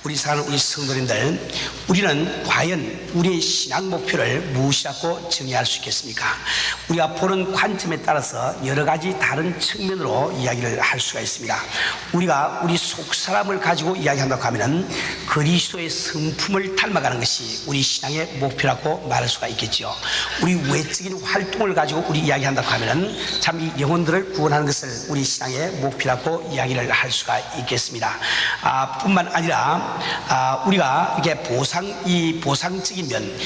우리 사랑하는 우리 성도님들, 우리는 과연 우리의 신앙 목표를 무엇이라고 정의할 수 있겠습니까? 우리가 보는 관점에 따라서 여러 가지 다른 측면으로 이야기를 할 수가 있습니다. 우리가 우리 속사람을 가지고 이야기한다고 하면 그리스도의 성품을 닮아가는 것이 우리 신앙의 목표라고 말할 수가 있겠죠. 우리 외적인 활동을 가지고 우리 이야기한다고 하면 참 이 영혼들을 구원하는 것을 우리 신앙의 목표라고 이야기를 할 수가 있겠습니다. 뿐만 아니라 우리가 이게 보상적인 면,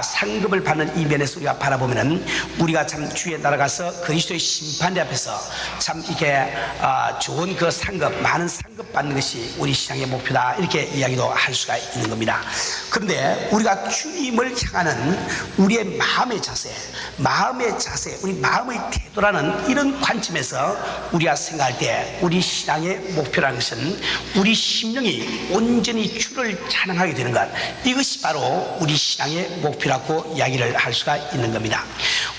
상급을 받는 이 면에서 우리가 바라보면은 우리가 참 주의 나라 가서 그리스도의 심판대 앞에서 참 이렇게 좋은 그 상급, 많은 상급 받는 것이 우리 신앙의 목표다, 이렇게 이야기도 할 수가 있는 겁니다. 그런데 우리가 주님을 향하는 우리의 마음의 자세, 우리 마음의 태도라는 이런 관점에서 우리가 생각할 때 우리 신앙의 목표라는 것은 우리 심령이 온전히 주를 찬양하게 되는 것, 이것이 바로 우리 신앙의 목표라고 이야기를 할 수가 있는 겁니다.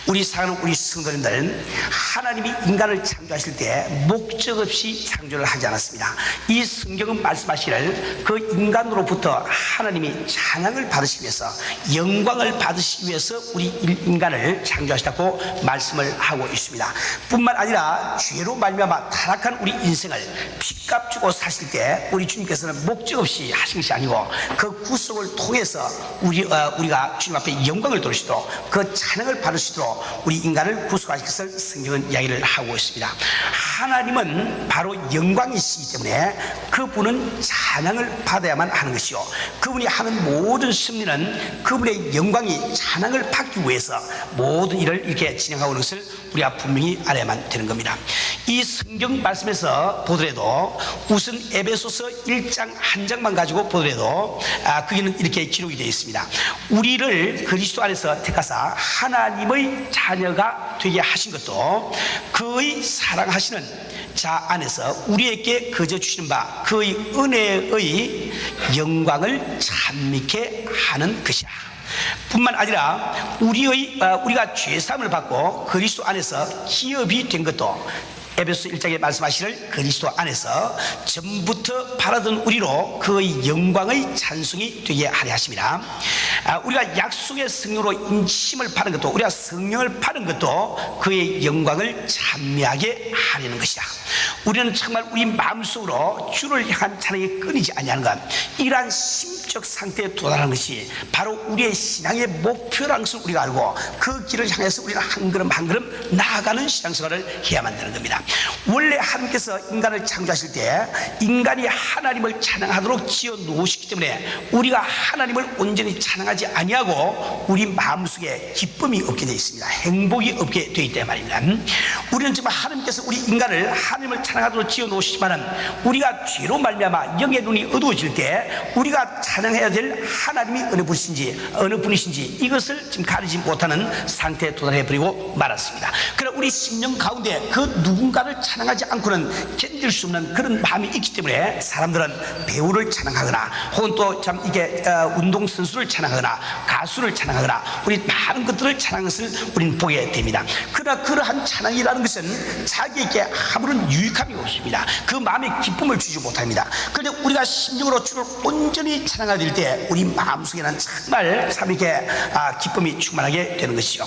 우리 사랑하는 우리 성도님들, 하나님이 인간을 창조하실 때 목적 없이 창조를 하지 않았습니다. 이 성경은 말씀하시기를 그 인간으로부터 하나님이 찬양을 받으시기 위해서, 영광을 받으시기 위해서 우리 인간을 창조하셨다고 말씀을 하고 있습니다. 뿐만 아니라 죄로 말미암아 타락한 우리 인생을 핏값 주고 사실 때 우리 주님께서는 목적 없이 하신 것이 아니고 그 구속을 통해서 우리가 주님 앞에 영광을 돌리시도록, 그 찬양을 받으시도록 우리 인간을 구속하실 것을 성경은 이야기를 하고 있습니다. 하나님은 바로 영광이시기 때문에 그분은 찬양을 받아야만 하는 것이요, 그분이 하는 모든 섭리는 그분의 영광이 찬양을 받기 위해서 모든 일을 이렇게 진행하고 있는 것을 우리가 분명히 알아야만 되는 겁니다. 이 성경 말씀에서 보더라도 우선 에베소서 1장 한 장만 가지고 보더라도 거기는 이렇게 기록이 되어 있습니다. 우리를 그리스도 안에서 택하사 하나님의 자녀가 되게 하신 것도 그의 사랑하시는 자 안에서 우리에게 거저 주시는 바 그의 은혜의 영광을 찬미케 하는 것이라. 뿐만 아니라 우리가 죄사함을 받고 그리스도 안에서 기업이 된 것도 에베소 1장에 말씀하시를 그리스도 안에서 전부터 바라던 우리로 그의 영광의 찬송이 되게 하려 하십니다. 우리가 약속의 성령으로 인침을 받은 것도, 우리가 성령을 받은 것도 그의 영광을 찬미하게 하려는 것이다. 우리는 정말 우리 마음속으로 주를 향한 찬양이 끊이지 아니하는 것, 이러한 심적 상태에 도달하는 것이 바로 우리의 신앙의 목표라는 것을 우리가 알고 그 길을 향해서 우리는 한 걸음 한 걸음 나아가는 신앙생활을 해야만 되는 겁니다. 원래 하나님께서 인간을 창조하실 때 인간이 하나님을 찬양하도록 지어 놓으셨기 때문에 우리가 하나님을 온전히 찬양하지 아니하고 우리 마음속에 기쁨이 없게 되어 있습니다. 행복이 없게 되어 있단 말입니다. 우리는 정말 하나님께서 우리 인간을 하나님을 찬양하도록 지어 놓으시지만은 우리가 죄로 말미암아 영의 눈이 어두워질 때 우리가 찬양해야 될 하나님이 어느 분이신지 이것을 지금 가리지 못하는 상태에 도달해 버리고 말았습니다. 그러나 우리 심령 가운데 그 누군가를 찬양하지 않고는 견딜 수 없는 그런 마음이 있기 때문에 사람들은 배우를 찬양하거나 혹은 또 참 이게 운동선수를 찬양하거나 가수를 찬양하거나 우리 많은 것들을 찬양하는 것을 우리는 보게 됩니다. 그러나 그러한 찬양이라는 것은 자기에게 아무런 유익함이 없습니다. 그 마음에 기쁨을 주지 못합니다. 그런데 우리가 심령으로 주를 온전히 찬양하게 될 때 우리 마음속에는 정말 참 이렇게 기쁨이 충만하게 되는 것이죠.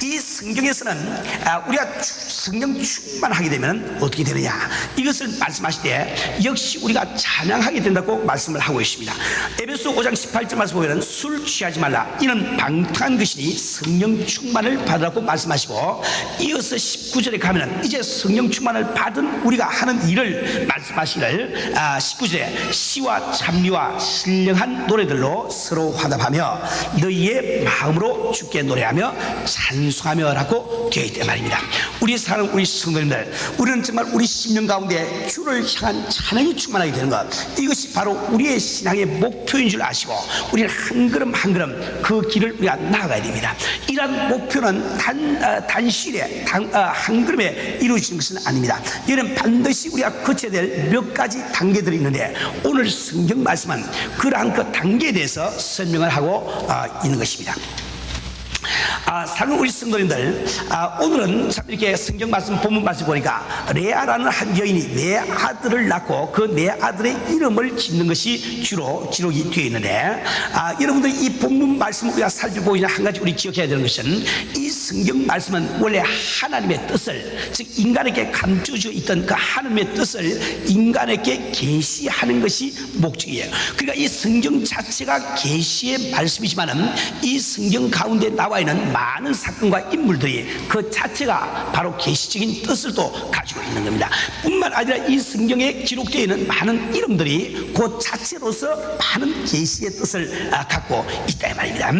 이 성경에서는 우리가 성령 충만하게 되면 어떻게 되느냐, 이것을 말씀하실 때 역시 우리가 찬양하게 된다고 말씀을 하고 있습니다. 에베소 5장 18절 말씀 보면 술 취하지 말라, 이는 방탕한 것이니 성령 충만을 받으라고 말씀하시고, 이어서 19절에 가면 이제 성령 충만을 받은 우리가 하는 일을 말씀하시기를 19절에 시와 찬미와 신령한 노래들로 서로 화답하며 너희의 마음으로 주께 노래하며 찬송하며 라고 되어 있단 말입니다. 우리 사랑하는 우리 성도님들, 우리는 정말 우리 심령 가운데 주를 향한 찬양이 충만하게 되는 것, 이것이 바로 우리의 신앙의 목표인 줄 아시고 우리는 한 걸음 한 걸음 그 길을 우리가 나아가야 됩니다. 이러한 목표는 단시일에 한 걸음에 이루어지는 것은 아닙니다. 이는 반드시 우리가 거쳐야 될 몇 가지 단계들이 있는데 오늘 성경 말씀은 그러한 그 단계에 대해서 설명을 하고 있는 것입니다. 사랑하는 우리 성도님들, 오늘은 참 이렇게 성경 말씀 본문 말씀 보니까 레아라는 한 여인이 네 아들을 낳고 그 네 아들의 이름을 짓는 것이 주로 기록이 되어 있는데, 여러분들 이 본문 말씀 우리가 살펴보기 전에 한 가지 우리 기억해야 되는 것은, 이 성경 말씀은 원래 하나님의 뜻을, 즉 인간에게 감춰져 있던 그 하나님의 뜻을 인간에게 계시하는 것이 목적이에요. 그러니까 이 성경 자체가 계시의 말씀이지만은 이 성경 가운데 나와 있는 많은 사건과 인물들이 그 자체가 바로 계시적인 뜻을 또 가지고 있는 겁니다. 뿐만 아니라 이 성경에 기록되어 있는 많은 이름들이 그 자체로서 많은 계시의 뜻을 갖고 있다 이 말입니다.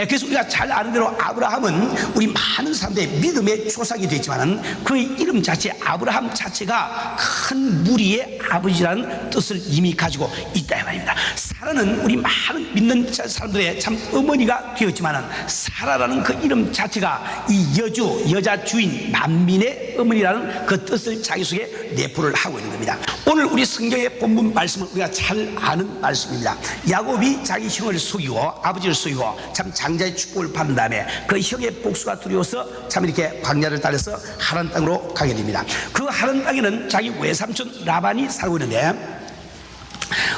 그래서 우리가 잘 아는 대로 아브라함은 우리 많은 사람들의 믿음의 조상이 되지만은 그의 이름 자체 아브라함 자체가 큰 무리의 아버지라는 뜻을 이미 가지고 있다 이 말입니다. 사라는 우리 많은 믿는 사람들의 참 어머니가 되었지만은 사라라는 그 이름 자체가 이 여자 주인 만민의 어머니라는 그 뜻을 자기 속에 내포를 하고 있는 겁니다. 오늘 우리 성경의 본문 말씀은 우리가 잘 아는 말씀입니다. 야곱이 자기 형을 속이고 아버지를 속이고 참 장자의 축복을 받은 다음에 그 형의 복수가 두려워서 참 이렇게 광야를 따라서 하란 땅으로 가게 됩니다. 그 하란 땅에는 자기 외삼촌 라반이 살고 있는데,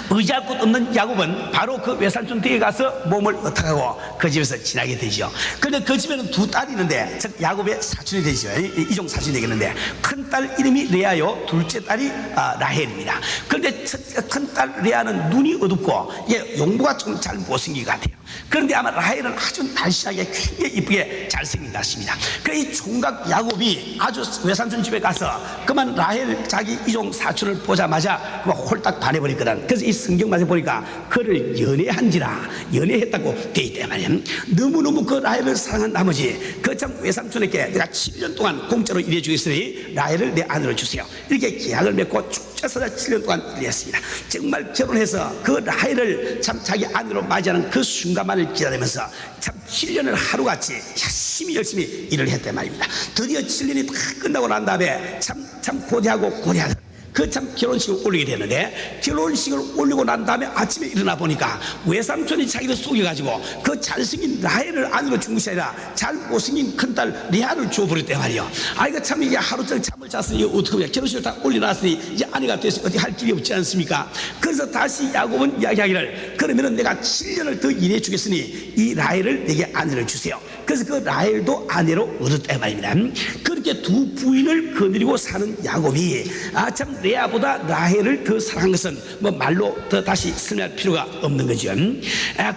의지할 곳 없는 야곱은 바로 그 외삼촌 댁에 가서 몸을 어떡하고 그 집에서 지나게 되죠. 그런데 그 집에는 두 딸이 있는데, 즉 야곱의 사촌이 되죠. 이종 사촌이 되겠는데, 큰 딸 이름이 레아요, 둘째 딸이 라헬입니다. 그런데 큰 딸 레아는 눈이 어둡고 용모가 좀 잘 못생긴 것 같아요. 그런데 아마 라헬은 아주 날씬하게 굉장히 이쁘게 잘생긴 것 같습니다. 이 총각 야곱이 아주 외삼촌 집에 가서 그만 라헬 자기 이종 사촌을 보자마자 그만 홀딱 반해버리거든. 그래서 이 성경 말씀 보니까 그를 연애했다고 돼 있단 말이야. 너무너무 그 라헬을 사랑한 나머지 그 참 외삼촌에게 내가 7년 동안 공짜로 일해주겠으니 라헬을 내 아내로 주세요, 이렇게 계약을 맺고 축제서자 7년 동안 일했습니다. 정말 결혼해서 그 라헬을 참 자기 아내로 맞이하는 그 순간만을 기다리면서 참 7년을 하루같이 열심히 일을 했단 말입니다. 드디어 7년이 다 끝나고 난 다음에 참 고대하던 그 참 결혼식을 올리게 되는데, 결혼식을 올리고 난 다음에 아침에 일어나 보니까 외삼촌이 자기를 속여가지고 그 잘생긴 라헬을 아내로 준 것이 아니라 잘 못생긴 큰딸 레아를 줘버렸단 말이에요. 이거 참 이게 하루 종일 잠을 잤으니 어떻게 해야, 결혼식을 다 올려놨으니 이제 아내가 돼서 어떻게 할 길이 없지 않습니까? 그래서 다시 야곱은 이야기하기를, 그러면은 내가 7년을 더 일해 주겠으니 이 라헬을 내게 아내를 주세요. 그래서 그 라헬도 아내로 얻었다 말입니다. 그렇게 두 부인을 거느리고 사는 야곱이 참 레아보다 라헬을 더 사랑한 것은 뭐 말로 더 다시 설명할 필요가 없는 거죠.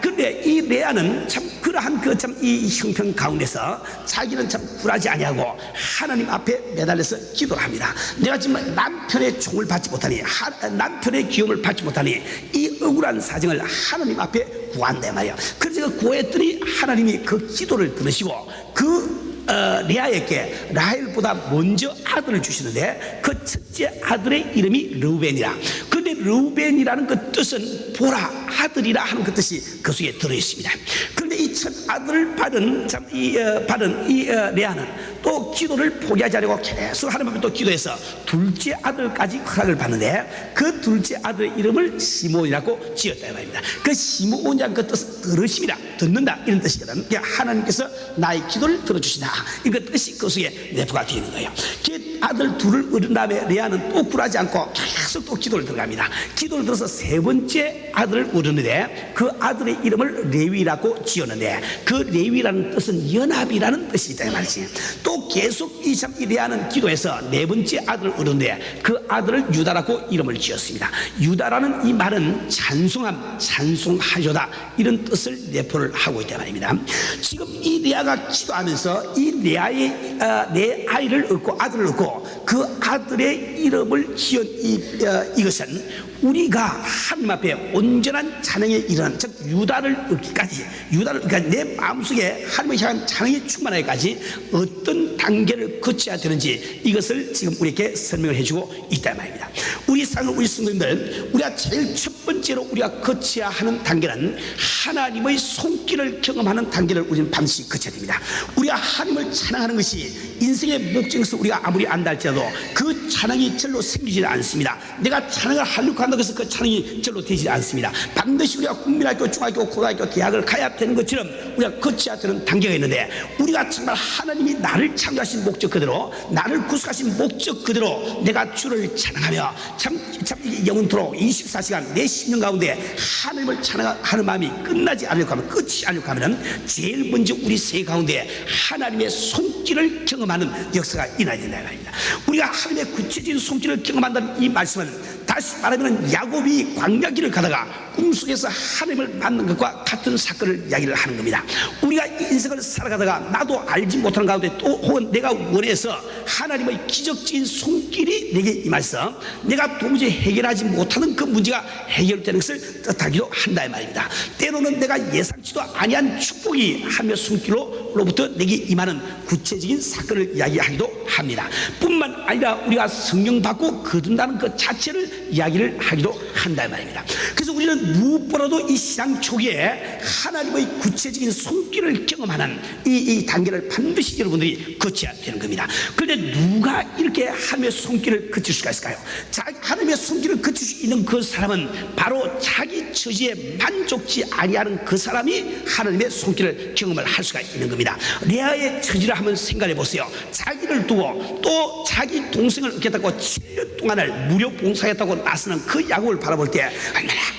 그런데 이 레아는 참 그러한 그 참 이 형편 가운데서 자기는 참 굴하지 아니하고 하나님 앞에 매달려서 기도를 합니다. 내가 지금 남편의 총을 받지 못하니, 남편의 기움을 받지 못하니 이 억울한 사정을 하나님 앞에 구한다 말이야. 그래서 구했더니 하나님이 그 기도를 들으시고 레아에게 라헬보다 먼저 아들을 주시는데, 그 첫째 아들의 이름이 르우벤이라. 그런데 르우벤이라는 그 뜻은 보라, 아들이라 하는 그 뜻이 그 속에 들어있습니다. 그런데 이 첫 아들을 받은 레아는 또 기도를 포기하지 않고 계속 하나님 앞에 또 기도해서 둘째 아들까지 허락을 받는데, 그 둘째 아들의 이름을 시몬이라고 지었다 말입니다. 그 시몬이라는 그 뜻은 들으심이라, 듣는다, 이런 뜻이거든. 하나님께서 나의 기도를 들어주시다, 이거 뜻이 그 속에 내포가 되어 있는 거예요. 그 아들 둘을 얻은 다음에 레아는 또 굴하지 않고 계속 또 기도를 들어갑니다. 기도를 들어서 세 번째 아들을 얻었는데, 그 아들의 이름을 레위라고 지었는데, 그 레위라는 뜻은 연합이라는 뜻이 있다 말이지. 또 계속 이 레아는 기도해서 네 번째 아들을 얻었는데, 그 아들을 유다라고 이름을 지었습니다. 유다라는 이 말은 찬송함, 찬송하여다, 이런 뜻을 내포를 하고 있다 말입니다. 지금 이 레아가 기도하면서 이 레아의 내 아이를 얻고 아들을 얻고 그 아들의 이름을 지은 이것은 우리가 하나님 앞에 온전한 찬양에 이르는, 즉 유다를 얻기까지, 그러니까 내 마음속에 하나님을 향한 찬양이 충만하기까지 어떤 단계를 거쳐야 되는지, 이것을 지금 우리에게 설명을 해주고 있단 말입니다. 우리 사랑하는 우리 성도님들, 우리가 제일 첫 번째로 우리가 거쳐야 하는 단계는 하나님의 손길을 경험하는 단계를 우리는 반드시 거쳐야 됩니다. 우리가 하나님을 찬양하는 것이 인생의 목적에서 우리가 아무리 안다 할지라도 그 찬양이 절로 생기지 않습니다. 내가 찬양을 하려고 한다고 해서 그 찬양이 절로 되지 않습니다. 반드시 우리가 국민학교, 중학교, 고등학교, 대학을 가야 되는 것처럼 우리가 거쳐야 되는 단계가 있는데, 우리가 정말 하나님이 나를 창조하신 목적 그대로, 나를 구속하신 목적 그대로 내가 주를 찬양하며 참 영원토록 24시간 내 심령 가운데 하나님을 찬양하는 마음이 끝나지 않으려고 하면, 끝이 않으려고 하면 제일 먼저 우리 세 가운데 하나님의 손길을 경험하는 역사가 일어나야 된다 말입니다. 우리가 하나님의 구체적인 손길을 경험한다는 이 말씀은, 다시 말하면 야곱이 광야길을 가다가 꿈속에서 하나님을 만난 것과 같은 사건을 이야기를 하는 겁니다. 우리가 인생을 살아가다가 나도 알지 못하는 가운데 또 혹은 내가 원해서 하나님의 기적적인 손길이 내게 임해서 내가 도무지 해결하지 못하는 그 문제가 해결되는 것을 뜻하기도 한다 이 말입니다. 때로는 내가 예상치도 아니한 축복이 하나님의 손길로부터 내게 임하는 구체적인 사건을 이야기하기도 합니다. 뿐만 아니라 우리가 성령 받고 거둔다는 것 자체를 이야기를 하기도 한다 이 말입니다. 그래서 우리는 무엇보다도 이 신앙 초기에 하나님의 구체적인 손길을 경험하는 이 단계를 반드시 여러분들이 거쳐야 되는 겁니다. 그런데 누가 이렇게 하나님의 손길을 거칠 수가 있을까요? 하나님의 손길을 거칠 수 있는 그 사람은 바로 자기 처지에 만족지 아니하는 그 사람이 하나님의 손길을 경험을 할 수가 있는 겁니다. 레아의 처지를 한번 생각해 보세요. 자기를 두고 또 자기 동생을 얻겠다고 7년 동안을 무료 봉사했다고 나서는 그 야곱을 바라볼 때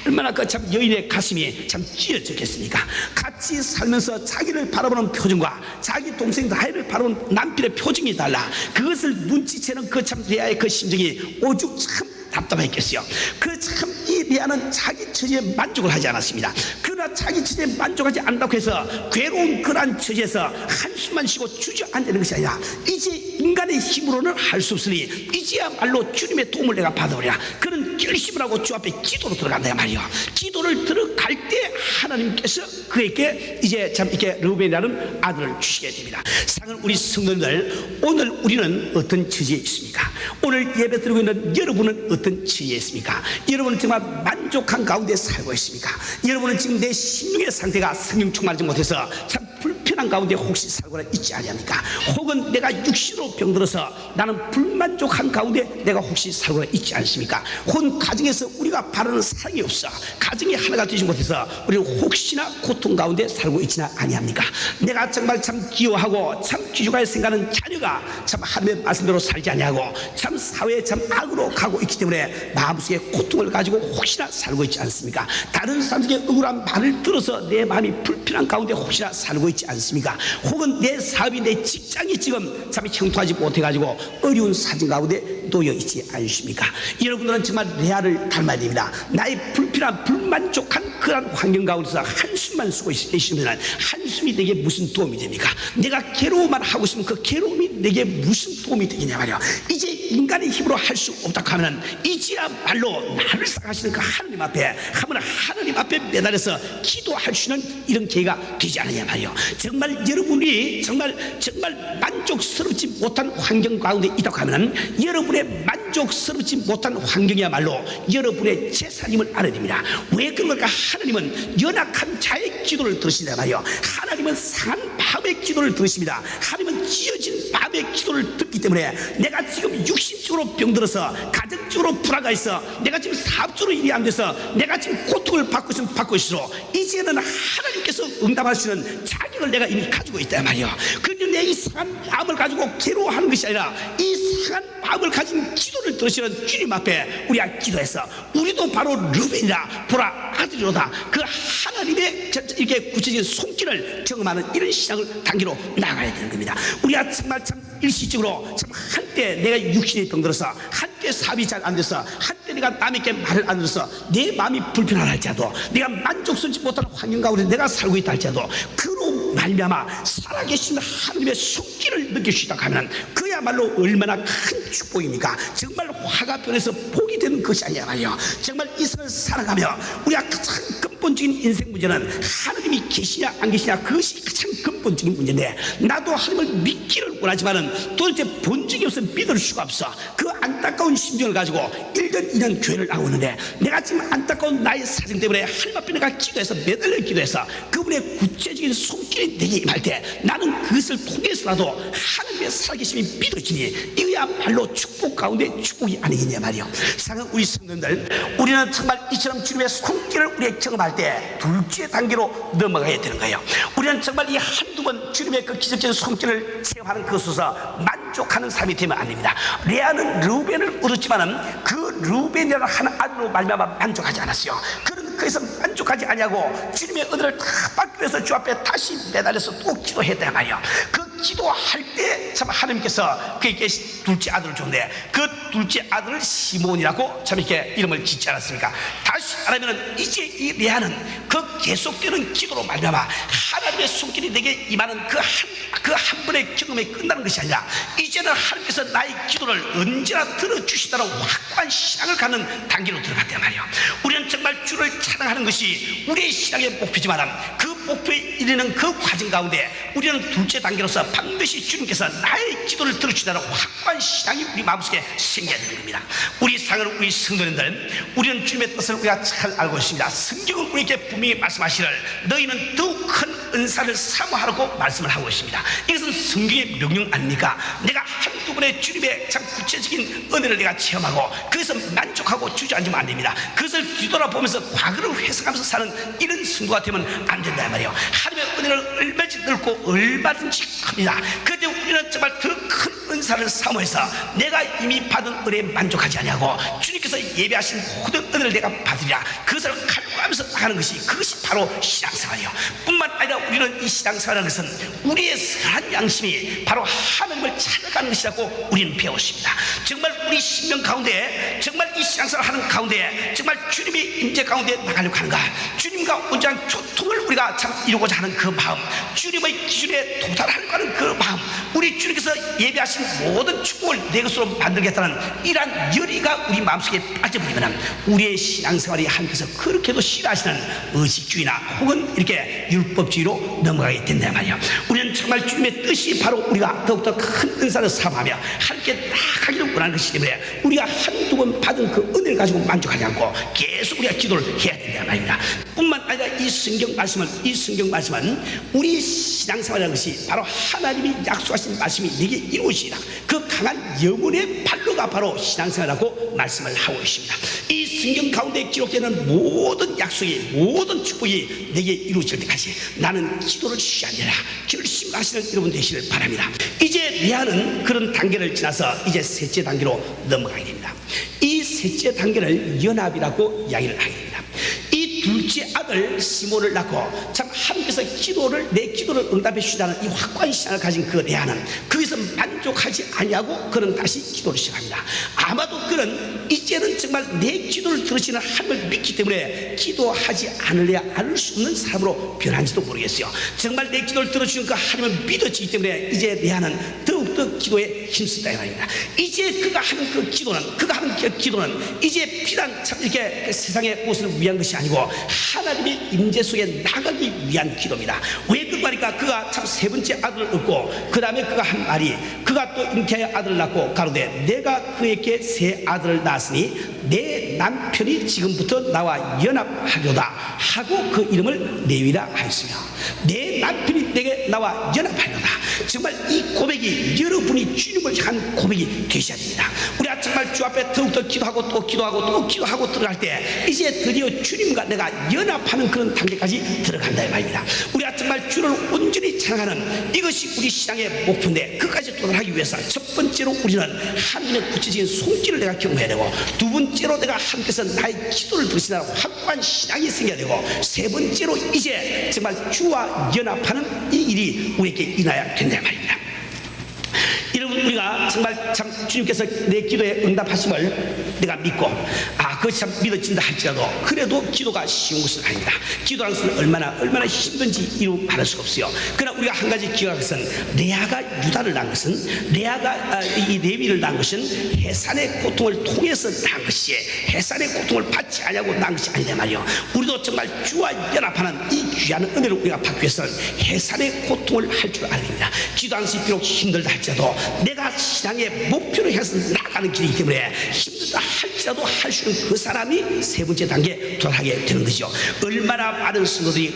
얼마나 그 참 여인의 가슴이 참 찢어졌겠습니까? 같이 살면서 자기를 바라보는 표정과 자기 동생 라헬을 바라보는 남편의 표정이 달라. 그것을 눈치채는 그 참 레아의 그 심정이 오죽 참 답답했겠어요. 그 참 이 레아는 자기 처지에 만족을 하지 않았습니다. 그러나 자기 처지에 만족하지 않는다고 해서 괴로운 그러한 처지에서 한숨만 쉬고 주저앉는 것이 아니라, 이제 인간의 힘으로는 할 수 없으니 이제야말로 주님의 도움을 내가 받아오리라. 그런 결심을 하고 주 앞에 기도로 들어간다 말이요. 기도를 들어갈 때 하나님께서 그에게 이제 참 이렇게 르우벤이라는 아들을 주시게 됩니다. 사랑하는 우리 성도님들, 오늘 우리는 어떤 처지에 있습니까? 오늘 예배 드리고 있는 여러분은 어떤 처지에 있습니까? 여러분은 정말 만족한 가운데 살고 있습니까? 여러분은 지금 내 심령의 상태가 성령 충만하지 못해서 참 불편한 가운데 혹시 살고는 있지 아니합니까? 혹은 내가 육신으로 병들어서 나는 불만족한 가운데 내가 혹시 살고는 있지 않습니까? 혹은 가정에서 우리가 바라는 사랑이 없어 가정이 하나가 되지 못해서 우리는 혹시나 고통 가운데 살고 있지는 아니합니까? 내가 정말 참 기여하고 참 귀중하게 생각하는 자녀가 참 하나님의 말씀대로 살지 아니하고 참 사회에 참 악으로 가고 있기 때문에 마음속에 고통을 가지고 혹시나 살고 있지 않습니까? 다른 사람들의 억울한 말을 들어서 내 마음이 불편한 가운데 혹시나 살고 있지 않습니까? 혹은 내 사업이, 내 직장이 지금 참 형통하지 못해가지고 어려운 사정 가운데 놓여 있지 않으십니까? 여러분들은 정말 레아를 닮아야 됩니다. 나의 불편한 불만족한 그런 환경 가운데서 한숨만 쓰고 계시면 한숨이 내게 무슨 도움이 됩니까? 내가 괴로움만 하고 있으면 그 괴로움이 내게 무슨 도움이 되겠냐 말이야. 이제 인간의 힘으로 할 수 없다고 하면 이제야말로 나를 사랑하시는 그 하나님 앞에 한번 하나님 앞에 매달려서 기도할 수 있는 이런 기회가 되지 않느냐 말이요. 정말 여러분이 정말 만족스럽지 못한 환경 가운데 있다고 하면 여러분의 만족스럽지 못한 환경이야말로 여러분의 재산임을 알아야 됩니다. 왜 그런 걸까? 하나님은 연약한 자의 기도를 들으신단 말이요. 하나님은 상한 마음의 기도를 들으십니다. 하나님은 찢어진 마음의 기도를 듣기 때문에 내가 지금 육신적으로 병들어서 가정적으로 불화가 있어 내가 지금 사업적으로 일이 안 돼서 내가 지금 고통을 받고 있으면 받고 있어 이제는 하나님께서 응답할 수 있는 자격을 내가 이미 가지고 있다 말이요. 그런데 내 이 상한 마음을 가지고 괴로워하는 것이 아니라 이 상한 마음을 가진 기도를 들으시는 주님 앞에 우리가 기도해서 우리도 바로 르벤이라 보라 아들이로다 그 하나님의 이렇게 구체적인 손길을 경험하는 이런 신앙을 단계로 나가야 되는 겁니다. 우리가 정말 참 일시적으로 참 한때 내가 육신에 병들어서 한때 사업이 잘 안 돼서 한때 내가 남에게 말을 안 들어서 내 마음이 불편하다 할지라도 내가 만족스럽지 못하는 환경 가운데 내가 살고 있다 할지라도 그로 말미암아 살아계신 하나님의 손길을 느낄 수 있다고 하면 그야말로 얼마나 큰 축복입니까? 정말 화가 변해서 복이 되는 것이 아니야 말이야. 정말 이 세상을 살아가며 우리가 가장 근본적인 인생 문제는 하나님이 계시냐 안 계시냐 그것이 가장 근본적인 근본적인 문제인데, 나도 하나님을 믿기를 원하지만은 도대체 본적이 없어 믿을 수가 없어. 그 안타까운 심정을 가지고 1년 2년 교회를 나오고 있는데, 내가 지금 안타까운 나의 사정 때문에 하나님 앞에 내가 기도해서 매달려 기도해서 그분의 구체적인 손길이 내게 임할 때, 나는 그것을 통해서라도 하나님의 살아계심이 믿어지니 이거야말로 축복 가운데 축복이 아니겠냐 말이요. 사랑하는 우리 성도님들, 우리는 정말 이처럼 주님의 손길을 우리의 경험할 때 둘째 단계로 넘어가야 되는 거예요. 우리는 정말 이 한두 번 주님의 그 기적적인 손길을 체험하는 그것으로서 만족하는 삶이 되면 안 됩니다. 레아는 르우벤을 얻었지만은 그 르우벤이라는 한 아들로 말미암아 만족하지 않았어요. 그런 거기서 만족하지 아니하고 주님의 은혜를 다 받기 위해서 주 앞에 다시 매달려서 또 기도했단 말이에요. 그 기도할 때 참 하나님께서 그에게 둘째 아들을 줬는데, 그 둘째 아들을 시몬이라고 참 이렇게 이름을 짓지 않았습니까? 다시 말하면 이제 이 레아는 그 계속되는 기도로 말미암아 하나님의 손길이 내게 임하는 그 한 번의 경험이 끝나는 것이 아니라, 이제는 하나님께서 나의 기도를 언제나 들어주시다는 확고한 신앙을 갖는 단계로 들어갔단 말이에요. 우리는 정말 주를 찬양하는 것이 우리의 신앙의 목표지만, 그 목표에 이르는 그 과정 가운데 우리는 둘째 단계로서 반드시 주님께서 나의 기도를 들어주시다는 확고한 신앙이 우리 마음속에 생겨야 되는 겁니다. 우리 사랑하는 우리 성도님들, 우리는 주님의 뜻을 우리가 잘 알고 있습니다. 성경은 우리에게 분명히 말씀하시를 너희는 더욱 큰 은사를 사모하라고 말씀을 하고 있습니다. 이것은 성경의 명령 아닙니까? 내가 한두 번의 주님의 참 구체적인 은혜를 내가 체험하고 그것을 만족하고 주저앉으면 안 됩니다. 그것을 뒤돌아보면서 과거를 회상하면서 사는 이런 성도가 되면 안 된다 말이에요. 하나님의 은혜를 얼마든지 넓고 얼마든지 큽니다. 그런데 우리는 정말 더 큰 은사를 사모해서 내가 이미 받은 은혜에 만족하지 아니하고 주님께서 예배하신 모든 은혜를 내가 받으리라, 그것을 갈구하면서 나가는 것이, 그것이 바로 신앙생활이에요. 뿐만 아니라 우리는 이 신앙생활이라는 것은 우리의 선한 양심이 바로 하나님을 찾아가는 것이라고 우리는 배웠습니다. 정말 우리 신명 가운데, 정말 이 신앙생활을 하는 가운데 정말 주님의 임재 가운데 나가려고 하는가, 주님과 온전한 교통을 우리가 참 이루고자 하는 그 마음, 주님의 기준에 도달하려고 하는 그 마음, 우리 주님께서 예배하신 모든 축복을 내 것으로 만들겠다는 이러한 열의가 우리 마음속에 빠져버리면 우리의 신앙생활이 하나님께서 그렇게도 싫어하시는 의식주의나 혹은 이렇게 율법주의로 넘어가게 된다 말이에요. 우리는 정말 주님의 뜻이 바로 우리가 더욱더 큰 은사를 사모하며 하나님께 나아가기를 원하는 것이기 때문에 우리가 한두 번 받은 그 은혜를 가지고 만족하지 않고 계속 우리가 기도를 해야 된다 말입니다. 뿐만 아니라 이 성경 말씀은 우리 신앙생활이라는 것이 바로 하나님이 약속하신 말씀이 내게 이루어지리라, 그 강한 영혼의 발로가 바로 신앙생활이라고 말씀을 하고 있습니다. 이 성경 가운데 기록되는 모든 약속이, 모든 축복이 내게 이루어질 때까지 나는 기도를 쉬지 않으라 결심하시는 여러분 되시길 바랍니다. 이제 레아는 그런 단계를 지나서 이제 셋째 단계로 넘어가게 됩니다. 이 셋째 단계를 연합이라고 이야기를 하게 됩니다. 이 둘째 아들 시몬을 낳고 참 하나님께서 내 기도를 응답해 주시다는 이 확고한 신앙을 가진 그 레아는 거기서 만족하지 아니하고 그는 다시 기도를 시작합니다. 아마도 그는 이제는 정말 내 기도를 들으시는 하나님을 믿기 때문에 기도하지 않으려 않을 수 없는 사람으로 변한지도 모르겠어요. 정말 내 기도를 들어주는 그 하나님을 믿어지기 때문에 이제 레아는 더욱더 기도에 힘쓰다 이 말입니다. 이제 그가 하는 그 기도는 이제 비단 참 이렇게 세상의 것을 위한 것이 아니고 하나님의 임재 속에 나가기 위한 기도입니다. 왜 그 말이니까 그가 참 세 번째 아들을 얻고 그 다음에 그가 한 말이, 그가 또 잉태하여 아들을 낳고 가로되 내가 그에게 세 아들을 낳았으니 내 남편이 지금부터 나와 연합하려다 하고 그 이름을 레위라 하였으며, 내 남편이 내게 나와 연합하려다. 정말 이 고백이 여러분이 주님을 향한 고백이 되셔야 됩니다. 우리가 정말 주 앞에 더욱더 기도하고 또 기도하고 또 기도하고 들어갈 때 이제 드디어 주님과 내가 연합하는 그런 단계까지 들어간다 이 말입니다. 우리가 정말 주를 온전히 찬양하는 이것이 우리 신앙의 목표인데, 그까지 도달하기 위해서 첫 번째로 우리는 하나님의 구체적인 손길을 내가 경험해야 되고, 두 번째로 내가 하나님께서 나의 기도를 들으시다는 확고한 신앙이 생겨야 되고, 세 번째로 이제 정말 주와 연합하는 이 일이 우리에게 일어나야 된다 말입니다. 여러분, 우리가 정말 참 주님께서 내 기도에 응답하심을 내가 믿고 그것이 참 믿어진다 할지라도 그래도 기도가 쉬운 것은 아닙니다. 기도하는 것은 얼마나 힘든지 이루 말할 수가 없어요. 그러나 우리가 한 가지 기억할 것은 레아가 유다를 낳은 것은 레아가 이 레위를 낳은 것은 해산의 고통을 통해서 낳은 것이 해산의 고통을 받지 않냐고 낳은 것이 아니다 말이요. 우리도 정말 주와 연합하는 이 귀한 은혜를 우리가 받기 위해서는 해산의 고통을 할 줄 알아야 됩니다. 기도하는 것이 비록 힘들다 할지라도 내가 신앙의 목표를 향해서 나아가는 길이기 때문에 힘들다 할지라도 할 수 있는 그 사람이 세 번째 단계에 도달하게 되는 것이죠. 얼마나 많은 성도들이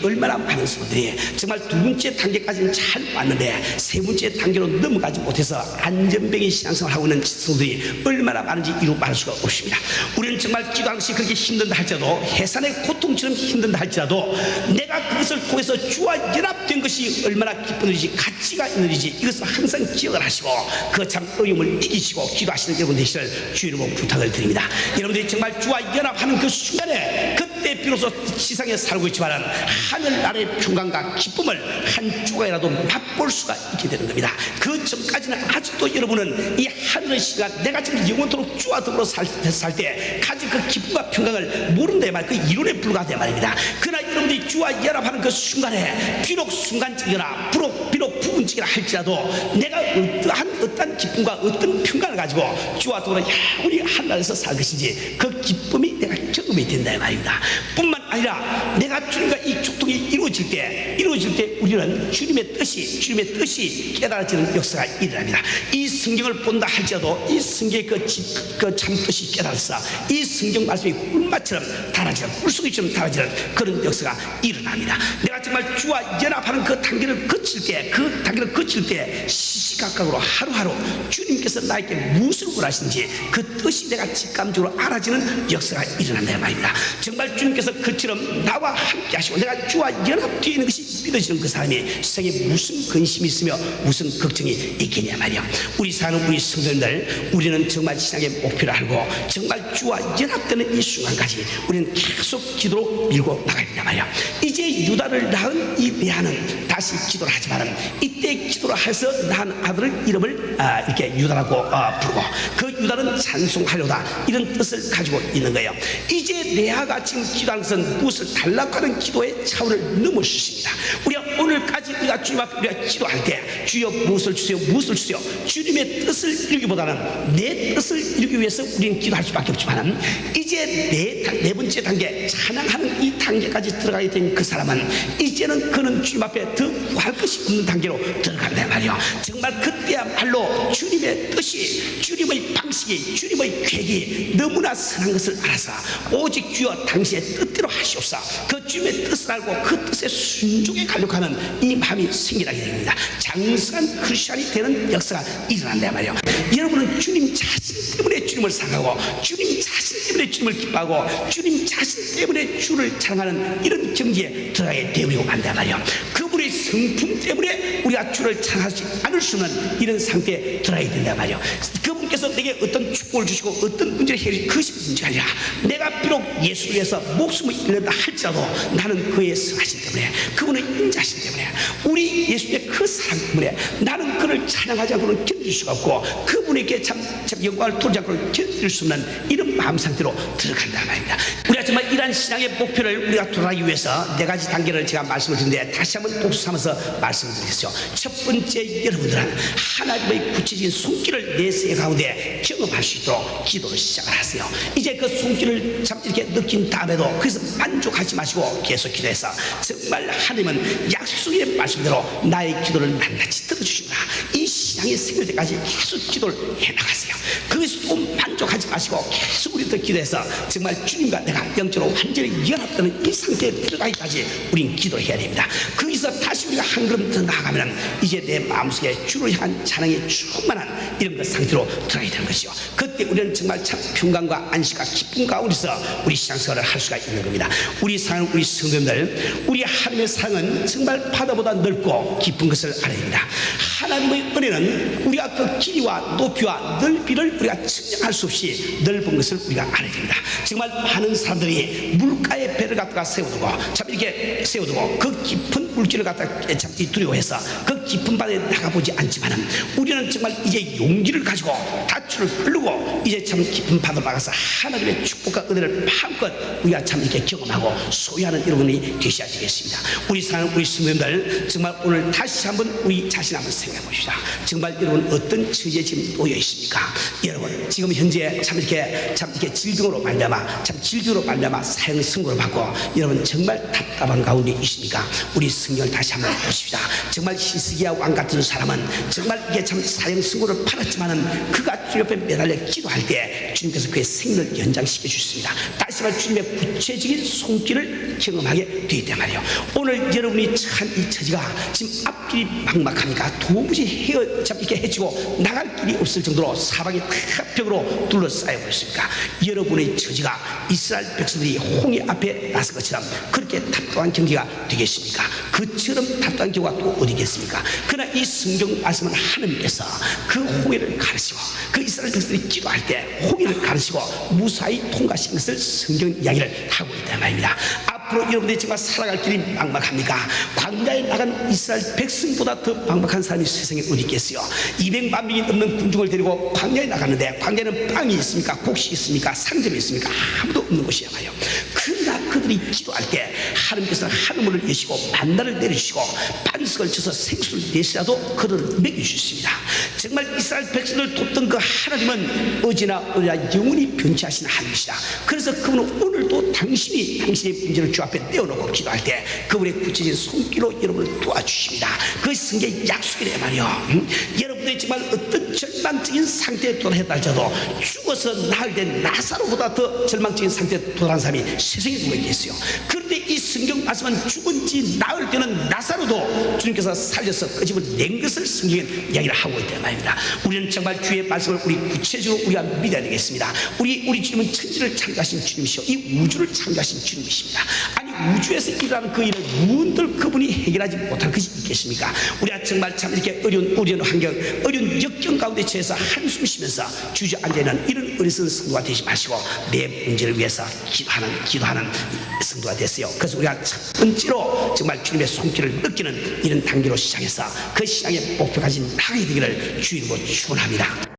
정말 두 번째 단계까지는 잘 왔는데 세 번째 단계로 넘어가지 못해서 안전병의 신앙생활을 하고 있는 성도들이 얼마나 많은지 이루 말할 수가 없습니다. 우리는 정말 기도하는 것이 그렇게 힘든다 할지라도 해산의 고통처럼 힘든다 할지라도 내가 그것을 통해서 주와 연합된 것이 얼마나 기쁜 일이지 가치가 있는 일이지 이것을 항상 기억을 하시고 그 참 어려움을 이기시고 기도하시는 여러분 되시를 주의 이름으로 부탁을 드립니다. 여러분들이 정말 주와 연합하는 그 순간에 그때 비로소 세상에 살고 있지만 하늘 아래 평강과 기쁨을 한 조각이라도 맛볼 수가 있게 되는 겁니다. 그 전까지는 아직도 여러분은 이 하늘의 시간 내가 지금 영원토록 주와 더불어 살 때 가진 그 기쁨과 평강을 모른다 말 그 이론에 불과하다 말입니다. 그러나 여러분들이 주와 연합하는 그 순간에 비록 순간적이나 비록 부분적이라 할지라도 내가 어떠한 기쁨과 어떤 평강을 가지고 주와 더불어 영원히 하늘에서 살 것인지 그 기쁨이 내가 경험이 된다 말입니다. 뿐만 아니라 내가 주님과 이 교통이 이루어질 때 우리는 주님의 뜻이 깨달아지는 역사가 일어납니다. 이 성경을 본다 할지라도 이 성경의 그 참뜻이 깨달아서 이 성경 말씀이 꿀맛처럼 달아지는 꿀속이처럼 달아지는 그런 역사가 일어납니다. 내가 정말 주와 연합하는 그 단계를 거칠 때 시시각각으로 하루하루 주님께서 나에게 무엇을 원하시는지 그 뜻이 내가 직감적으로 알아지는 역사가 일어난다 말입니다. 정말 주님께서 그처럼 나와 함께 하시고 내가 주와 연합되어 있는 것이 믿어지는 그 사람이 세상에 무슨 근심이 있으며 무슨 걱정이 있겠냐 말이야. 우리 사는 우리 성도님들 우리는 정말 신앙의 목표를 알고 정말 주와 연합되는 이 순간까지 우리는 계속 기도로 밀고 나가야 된다 말이야. 이제 유다를 낳은 이 레아는 다시 기도를 하지만은 이때 기도를 해서 낳은 아들을 이름을 이렇게 유다라고 부르고 그 유다는 찬송하려다 이런 뜻을 가지고 있는 거예요. 이제 레아가 지금 기도하는 것은 무엇을 달라고 하는 기도의 차원을 넘어섰습니다. 우리가 오늘까지 우리가 주님 앞에 우리가 기도할 때 주여 무엇을 주세요 주님의 뜻을 이루기보다는 내 뜻을 이루기 위해서 우리는 기도할 수밖에 없지만 이제 네 번째 단계 찬양하는 이 단계까지 들어가게 된 그 사람은 이제는 그는 주님 앞에 더 구할 것이 없는 단계로 들어간다 말이요. 정말 그때야말로 주님의 뜻이 주님의 방식이 주님의 계획이 너무나 선한 것을 알아서 오직 주여 당신의 뜻대로 하시옵소서 그 주님의 뜻을 알고 그 뜻에 순종해 가려고 하는 이 마음이 생겨나게 됩니다. 장성한 크리스찬이 되는 역사가 일어난다 말이요. 여러분은 주님 자신 때문에 주님을 사랑하고 주님 자신 때문에 주님을 기뻐하고 주님 자신 때문에 주를 찬양하는 이런 경지에 들어가게 되려고 한다 말이요. 그분의 성품 때문에 우리가 주를 찬양하지 않을 수 없는 이런 상태에 들어가야 된다 말이요. 그분께서 내게 어떤 축복을 주시고 어떤 문제를 해결해 그것이 문제가 아니라 내가 비록 예수를 위해서 목숨을 잃는다 할지라도 나는 그의 성하신 때문에 그분의 인자신 때문에 우리 예수의 그 사랑 때문에 나는 그를 찬양하지 않고는 견딜 수가 없고 그분에게 참 영광을 돌리지 않고는 견딜 수 없는 이런 마음 상태로 들어간다 말입니다. 우리가 정말 이러한 신앙의 목표를 우리가 도달하기 위해서 네 가지 단계를 제가 말씀을 드리는데 다시 한번 복습하면서 말씀을 드리겠습니다. 첫 번째, 여러분들은 하나님의 구체적인 손길을 내 생애 가운데 경험할 수 있도록 기도를 시작을 하세요. 이제 그 손길을 참 이렇게 느낀 다음에도 그래서 만족하지 마시고 계속 기도해서 정말 하나님은 약속의 말씀대로 나의 기도를 낱낱이 들어주십니다. 이 신앙이 생길 때까지 계속 기도를 해나가세요. 거기서 또 만족하지 마시고 계속 우리들 기도해서 정말 주님과 내가 영적으로 완전히 연합되는 이 상태에 들어가기까지 우린 기도를 해야 됩니다. 거기서 다시 우리가 한 걸음 더 나아가면 이제 내 마음속에 주를 향한 찬양이 충만한 이런 그 상태로 들어가야 되는 것이요. 그때 우리는 정말 참 평강과 안식과 기쁨 가운데서 우리 신앙생활을 할 수가 있는 겁니다. 우리 사는 우리 성도님들 우리 하나님의 사랑은 정말 바다보다 넓고 깊은 것을 알아야 됩니다. 하나님의 은혜는 우리가 그 길이와 높이와 넓이를 우리가 측량할 수 없이 넓은 것을 우리가 알아야 됩니다. 정말 많은 사람들이 물가에 배를 갖다가 세워두고 참 이렇게 세워두고 그 깊은 물길을 갖다가 참 두려워해서 그 깊은 바다에 나가보지 않지만은 우리는 정말 이제 용기를 가지고 밧줄을 끌고 이제 참 깊은 바다로 나가서 하나님의 축복과 은혜를 마음껏 우리가 참 이렇게 경험하고 소유하는 여러분이 되셔야 되겠습니다. 우리 사랑하는 우리 성도님들, 정말 오늘 다시 한번 우리 자신 한번 생각해 봅시다. 정말 여러분 어떤 처지에 지금 놓여 있습니까? 여러분 지금 현재 참 이렇게 질병으로 말미암아 사형 선고를 받고 여러분 정말 답답한 가운데 있습니까? 우리 성경을 다시 한번 보십시다. 정말 히스기야 왕 같은 사람은 정말 이게 참 사형 선고를 받았지만은 그가 주 옆에 매달려 기도할 때 주님께서 그의 생명을 연장시켜 주셨습니다. 다시 말해 주님의 구체적인 손길을 경험하게 되었단 말이에요. 오늘 여러분이 처한 이 처지가 지금 앞길이 막막하니까 도무지 이렇게 해치고 나갈 길이 없을 정도로 사방이 벽으로 둘러싸여 버렸습니까? 여러분의 처지가 이스라엘 백성들이 홍해 앞에 나선 것처럼 그렇게 답답한 경기가 되겠습니까? 그처럼 답답한 경우가 또 어디겠습니까? 그러나 이 성경 말씀은 하나님께서 그 홍해를 가르치고 그 이스라엘 백성들이 기도할 때 홍해를 가르치고 무사히 통과시킨 것을 성경 이야기를 하고 있단 말입니다. 앞으로 여러분들이 정말 살아갈 길이 막막합니까? 광야에 나간 이스라엘 백성보다 더 막막한 사람이 세상에 어디 있겠어요? 200만 명이 넘는 군중을 데리고 광야에 나갔는데 광야에는 빵이 있습니까? 곡식이 있습니까? 상점이 있습니까? 아무도 없는 곳이야 말이에요. 그러나 그들이 기도할 때 하나님께서는 하늘문을 여시고 만나를 내리시고 반석을 쳐서 생수를 내시라도 그들을 먹여주셨습니다. 정말 이스라엘 백성을 돕던 그 하나님은 어제나 영원히 변치 않으시는 하나님이시다. 그래서 그분은 오늘도 당신의 문제를 주 앞에 떼어놓고 기도할 때 그분의 구체적인 손길로 여러분을 도와주십니다. 그 성경의 약속이래 말이요. 여러분들이 정말 어떤 절망적인 상태에 도달했다 할지라도 죽어서 나을 때 나사로보다 더 절망적인 상태에 도달한 사람이 세상에 누가 있겠어요? 그런데 이 성경 말씀은 죽은 지 나을 때는 나사로도 주님께서 살려서 끄집어낸 것을 성경에 이야기를 하고 있단 말입니다. 우리는 정말 주의 말씀을 우리 구체적으로 우리가 믿어야 되겠습니다. 우리 주님은 천지를 창조하신 주님이시오. 이 우주를 창조하신 주님이십니다. 아니 우주에서 일어나는 그 일을 무언들 그분이 해결하지 못할 것이 있겠습니까? 우리가 정말 참 이렇게 어려운 환경, 어려운 역경 가운데 처해서 한숨 쉬면서 주저앉아있는 이런 어리석은 성도가 되지 마시고 내 문제를 위해서 기도하는 성도가 됐어요. 그래서 우리가 첫 번째로 정말 주님의 손길을 느끼는 이런 단계로 시작해서 그 신앙의 목표까지 나가게 되기를 주님으로 축원합니다.